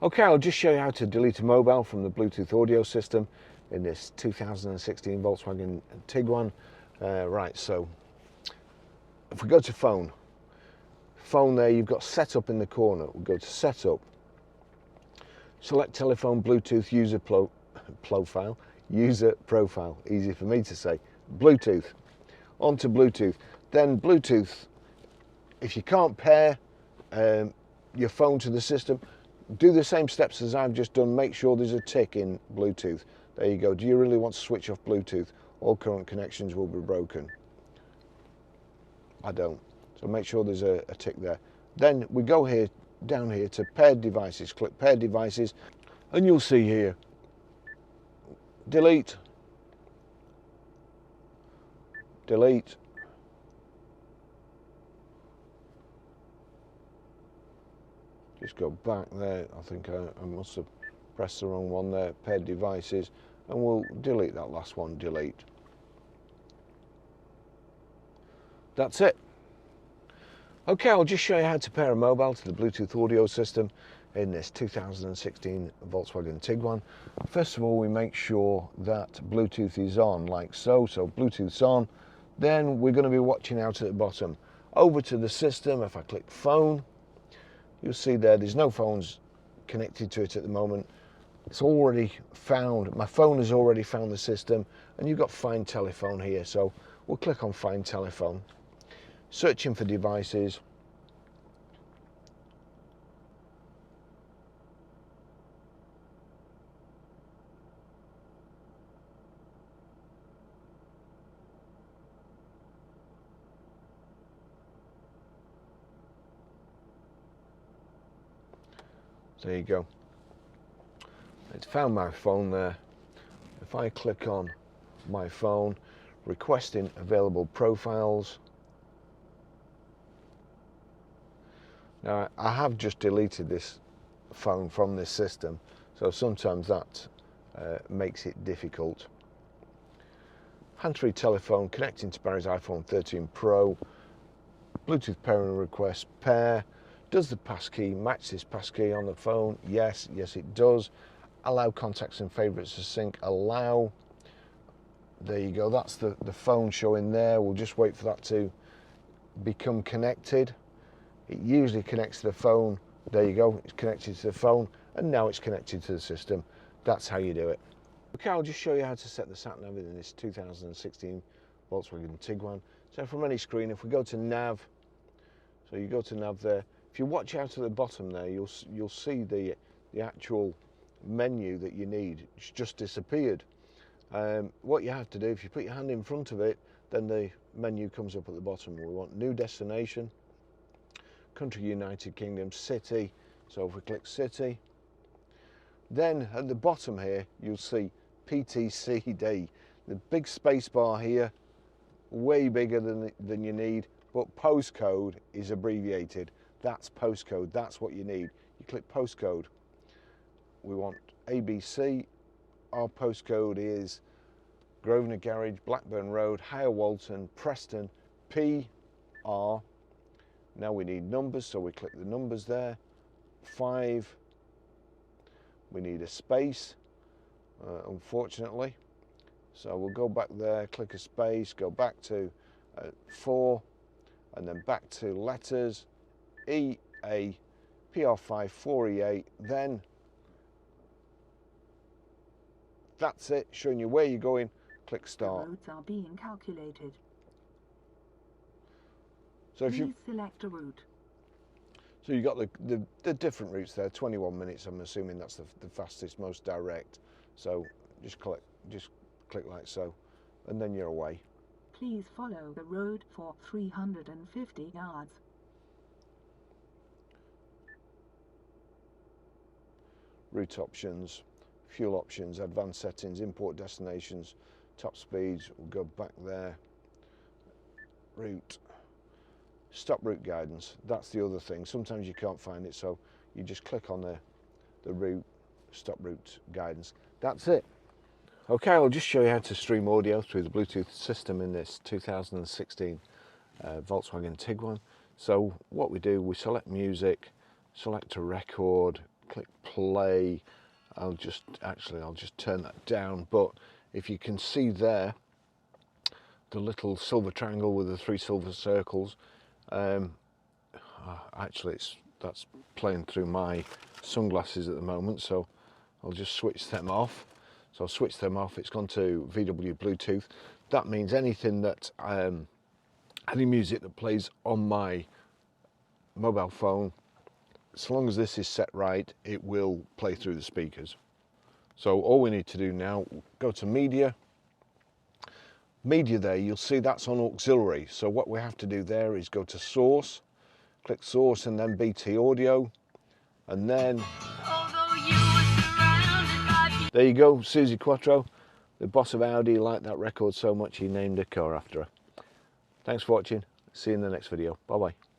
Okay, I'll just show you how to delete a mobile from the Bluetooth audio system in this 2016 Volkswagen Tiguan. Right, so if we go to phone there, you've got setup in the corner. We'll go to setup, select telephone Bluetooth user profile, easy for me to say, Bluetooth, onto Bluetooth. Then Bluetooth, if you can't pair your phone to the system, do the same steps as I've just done. Make sure there's a tick in Bluetooth. There you go. Do you really want to switch off Bluetooth? All current connections will be broken. I don't. So make sure there's a tick there. Then we go here, down here to paired devices. Click paired devices and you'll see here, delete, delete, just go back there. I think I must have pressed the wrong one there. Paired devices, and we'll delete that last one. Delete. That's it. Okay, I'll just show you how to pair a mobile to the Bluetooth audio system in this 2016 Volkswagen Tiguan. First of all, we make sure that Bluetooth is on, like so. So Bluetooth's on. Then we're going to be watching out at the bottom. Over to the system. If I click phone, you'll see there's no phones connected to it at the moment. It's already found, my phone has already found the system, and you've got find telephone here. So we'll click on find telephone, searching for devices. There you go. It's found my phone there. If I click on my phone, requesting available profiles. Now I have just deleted this phone from this system, so sometimes that makes it difficult. Hands-free telephone connecting to Barry's iPhone 13 Pro. Bluetooth pairing request, pair. Does the passkey match this passkey on the phone? Yes, it does. Allow contacts and favorites to sync, allow. There you go, that's the phone showing there. We'll just wait for that to become connected. It usually connects to the phone. There you go, it's connected to the phone, and now it's connected to the system. That's how you do it. Okay, I'll just show you how to set the sat nav in this 2016 Volkswagen Tiguan. So from any screen, if we go to nav, so you go to nav there. If you watch out at the bottom there, you'll see the actual menu that you need. It's just disappeared. What you have to do, if you put your hand in front of it, then the menu comes up at the bottom. We want new destination, country United Kingdom, city. So if we click city, then at the bottom here you'll see PTCD. The big space bar here, way bigger than you need, but postcode is abbreviated. That's postcode, that's what you need. You click postcode. We want ABC. Our postcode is Grosvenor Garage, Blackburn Road, Higher Walton, Preston, PR. Now we need numbers, so we click the numbers there. 5. We need a space, unfortunately. So we'll go back there, click a space, go back to 4, and then back to letters, EA, PR5, 4EA, then that's it, showing you where you're going. Click start. The routes are being calculated. So if Please select a route. So you've got the different routes there, 21 minutes, I'm assuming that's the fastest, most direct. So just click like so, and then you're away. Please follow the road for 350 yards. Route options, fuel options, advanced settings, import destinations, top speeds, we'll go back there. Route, stop route guidance, that's the other thing. Sometimes you can't find it, so you just click on the route, stop route guidance. That's it. Okay, I'll just show you how to stream audio through the Bluetooth system in this 2016 Volkswagen Tiguan. So what we do, we select music, select a record, click play. I'll just turn that down, but if you can see there the little silver triangle with the 3 silver circles, actually that's playing through my sunglasses at the moment, so I'll just switch them off. So I'll switch them off. It's gone to VW Bluetooth. That means anything that any music that plays on my mobile phone, as long as this is set right, it will play through the speakers. So all we need to do now, go to media there, you'll see that's on auxiliary. So what we have to do there is go to source, click source and then BT audio, and then there you go, Susie Quattro, the boss of Audi, liked that record so much he named a car after her. Thanks for watching, see you in the next video, bye bye.